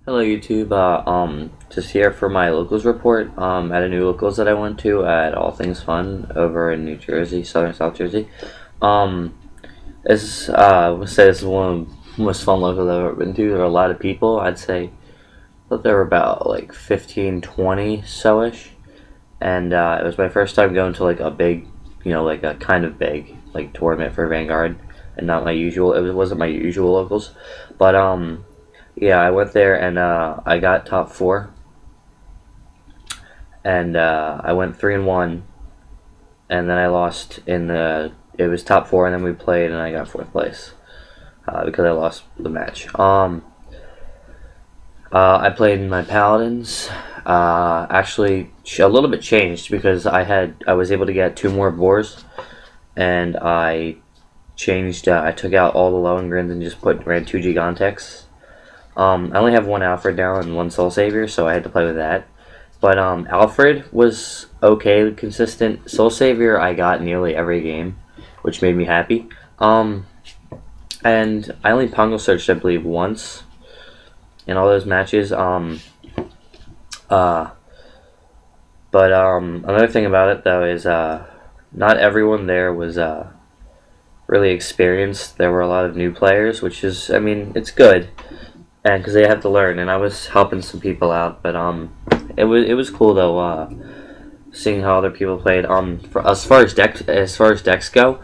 Hello YouTube, just here for my locals report, at a new locals that I went to at All Things Fun over in New Jersey, South Jersey. Um, I would say this is one of the most fun locals I've ever been to. There were a lot of people. I thought there were about like 15, 20 so-ish. And, it was my first time going to like a big, like a kind of big, like tournament for Vanguard. And not my usual, it wasn't my usual locals. But, yeah, I went there and I got top four, and I went 3-1, and then I lost in the. It was top four, and then we played, and I got fourth place because I lost the match. I played my paladins. Actually, a little bit changed because I was able to get two more boars, and I changed. I took out all the Lowengrins and just ran two Gigantecs. I only have one Alfred now and one Soul Savior, so I had to play with that. But Alfred was okay, consistent. Soul Savior I got nearly every game, which made me happy. And I only Pongo searched, I believe, once in all those matches. But another thing about it though is not everyone there was really experienced. There were a lot of new players, which is, I mean, it's good. And because they have to learn, and I was helping some people out, but it was cool though, seeing how other people played. As far as decks go,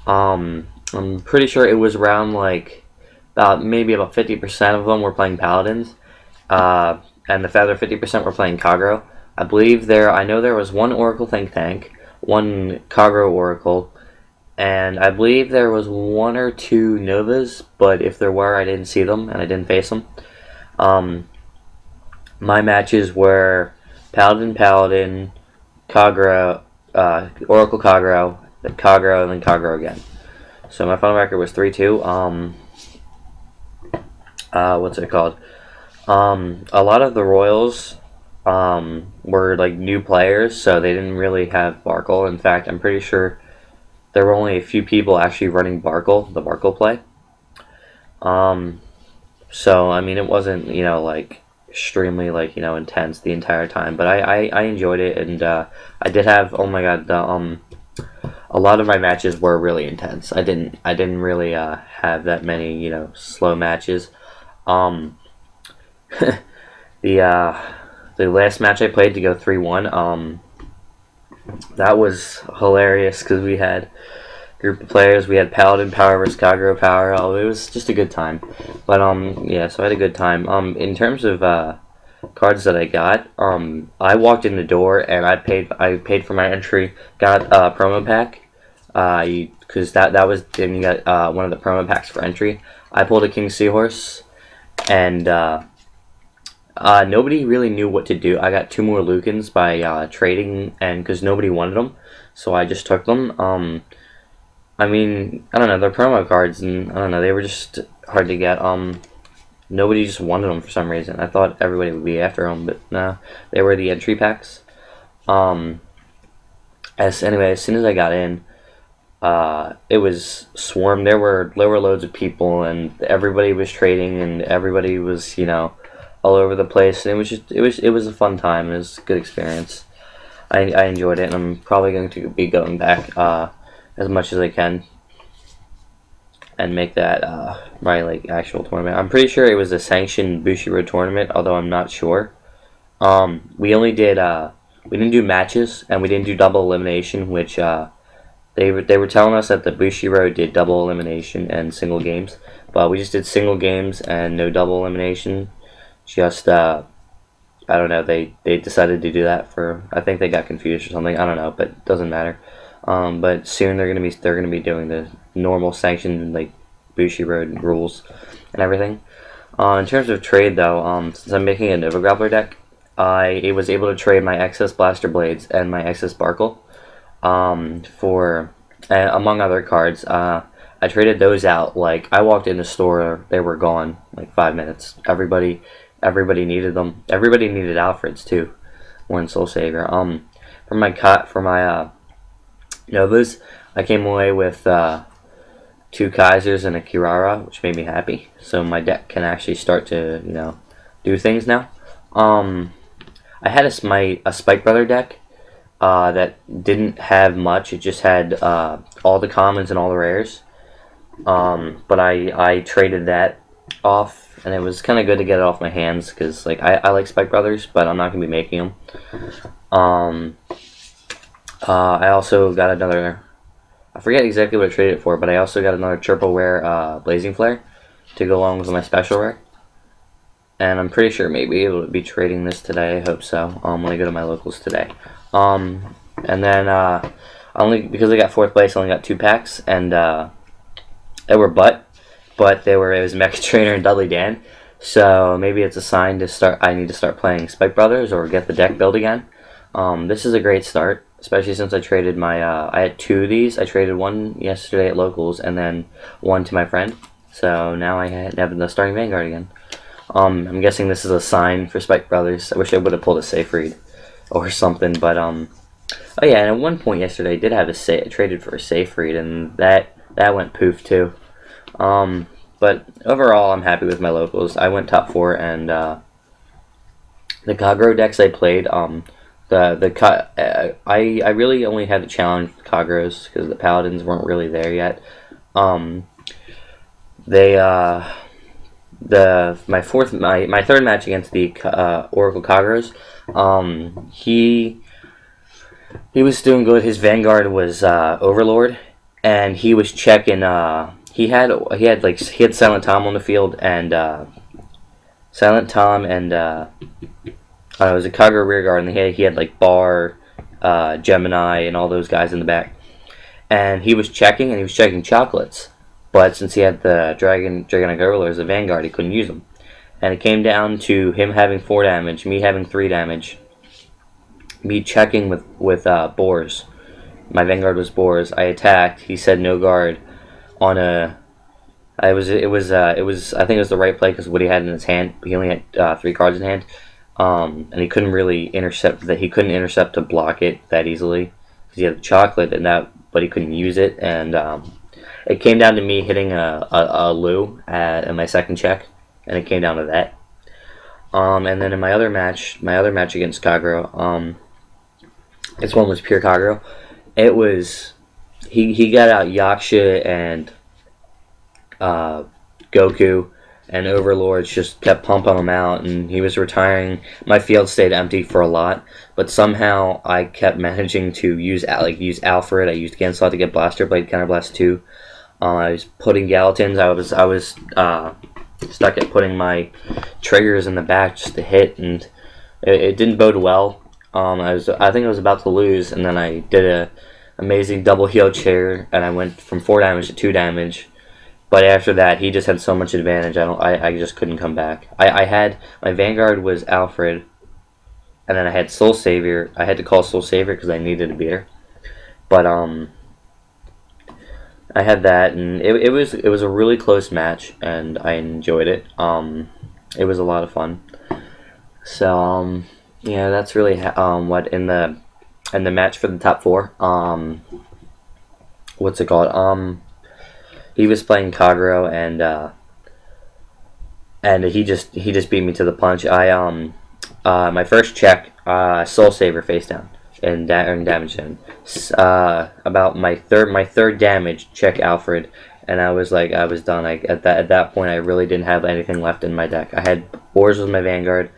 I'm pretty sure it was around like maybe about 50% of them were playing paladins, and the other 50% were playing Kagro. I know there was one Oracle Think Tank, one Kagro Oracle, and I believe there was one or two Novas, but if there were, I didn't see them, and I didn't face them. My matches were Paladin, Kagro, Oracle Kagro, then Kagro, and then Kagro again. So my final record was 3-2. What's it called? A lot of the Royals were like new players, so they didn't really have Barkle. In fact, I'm pretty sure there were only a few people actually running the Barkle play. So, I mean, it wasn't, like, extremely, like, intense the entire time. But I enjoyed it, and I did have, oh my god, a lot of my matches were really intense. I didn't really have that many, slow matches. The last match I played to go 3-1, that was hilarious because we had a group of players. We had Paladin Power versus Kagro Power. Oh, it was just a good time. But yeah, so I had a good time. In terms of cards that I got, I walked in the door and I paid for my entry. Got a promo pack. Because that was then you got one of the promo packs for entry. I pulled a King Seahorse, and nobody really knew what to do. I got two more Lucans by trading, and because nobody wanted them, so I just took them. I mean, I don't know, they're promo cards, and I don't know, they were just hard to get. Nobody just wanted them for some reason. I thought everybody would be after them, but no, they were the entry packs. Anyway, as soon as I got in, it was swarmed. There were loads of people, and everybody was trading, and everybody was, all over the place, and it was a fun time. It was a good experience. I enjoyed it, and I'm probably going to be going back as much as I can and make that my like actual tournament. I'm pretty sure it was a sanctioned Bushiroad tournament, although I'm not sure. We only did we didn't do matches, and we didn't do double elimination, which they were telling us that the Bushiroad did double elimination and single games, but we just did single games and no double elimination. Just I don't know, they decided to do that for, I think they got confused or something, I don't know, but it doesn't matter. But soon they're gonna be doing the normal sanctioned like Bushiroad rules and everything. In terms of trade though, since I'm making a Nova Grappler deck, I was able to trade my excess Blaster Blades and my excess Barkle for among other cards. I traded those out. Like, I walked in the store, they were gone like 5 minutes. Everybody needed them. Everybody needed Alfreds too. One Soul Savior. For my Novas, I came away with two Kaisers and a Kirara, which made me happy. So my deck can actually start to do things now. I had a Spike Brother deck that didn't have much. It just had all the commons and all the rares. But I traded that off, and it was kind of good to get it off my hands because like I like Spike Brothers, but I'm not gonna be making them. I also got another. I forget exactly what I traded it for, but I also got another triple rare Blazing Flare to go along with my special rare. And I'm pretty sure maybe able to be trading this today. I hope so. When I go to my locals today. And then only because I got 4th place, I only got 2 packs, and they were but it was Mecha Trainer and Dudley Dan. So maybe it's a sign to start. I need to start playing Spike Brothers or get the deck build again. This is a great start, especially since I traded my. I had 2 of these. I traded one yesterday at locals, and then one to my friend. So now I have the starting Vanguard again. I'm guessing this is a sign for Spike Brothers. I wish I would have pulled a safe read or something, but oh yeah, and at one point yesterday I did have a traded for a safe read, and that went poof too. But overall I'm happy with my locals. I went top 4, and the Kagro decks I played, I really only had to challenge the Kagros because the Paladins weren't really there yet. My third match against the Oracle Kagros, he was doing good. His Vanguard was Overlord, and he was checking. He had Silent Tom on the field, and Silent Tom and it was a Kagro rearguard, and he had like Bar, Gemini, and all those guys in the back, and he was checking chocolates. But since he had the Dragonic Overlord as a Vanguard, he couldn't use them. And it came down to him having 4 damage, me having 3 damage, me checking with Boars. My Vanguard was Boars. I attacked. He said no guard on a. I think it was the right play because what he had in his hand, he only had 3 cards in hand, and he couldn't really intercept that. He couldn't intercept to block it that easily because he had the chocolate and that, but he couldn't use it. And it came down to me hitting a Lou in my second check, and it came down to that. And then in my other match against Kagro, this one was pure Kagro. It was he got out Yaksha and Goku, and Overlords just kept pumping him out, and he was retiring. My field stayed empty for a lot, but somehow I kept managing to use Alfred. I used Ganslot to get Blaster Blade, Counterblast 2. I was putting Galatins. I was stuck at putting my triggers in the back just to hit, and it didn't bode well. I think I was about to lose, and then I did a amazing double heal chair, and I went from 4 damage to 2 damage. But after that, he just had so much advantage. I just couldn't come back. I had my Vanguard was Alfred, and then I had Soul Savior. I had to call Soul Savior because I needed a beater. But I had that, and it was a really close match, and I enjoyed it. It was a lot of fun. So yeah, that's really what in the match for the top 4. What's it called? He was playing Kagro, and he just beat me to the punch. My first check, Soul Saver face down. And damage him. About my third damage, check Alfred, and I was done. At that point, I really didn't have anything left in my deck. I had Boars with my Vanguard,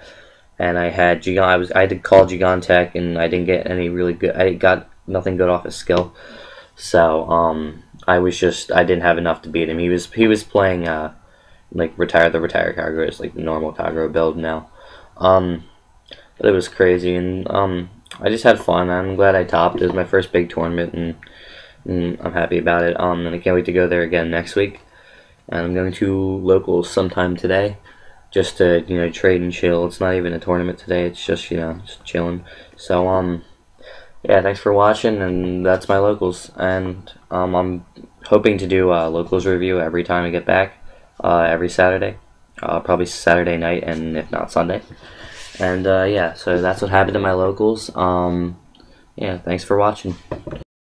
and I had Gigan. I did call Gigantech, and I didn't get any really good. I got nothing good off his skill, so I didn't have enough to beat him. He was playing like the retire Kagro is like the normal Kagro build now, but it was crazy, and I just had fun. I'm glad I topped. It was my first big tournament, and I'm happy about it. And I can't wait to go there again next week. And I'm going to locals sometime today, just to trade and chill. It's not even a tournament today. It's just just chilling. So yeah, thanks for watching, and that's my locals. And I'm hoping to do a locals review every time I get back, every Saturday, probably Saturday night, and if not Sunday. And yeah, so that's what happened to my locals. Yeah, thanks for watching.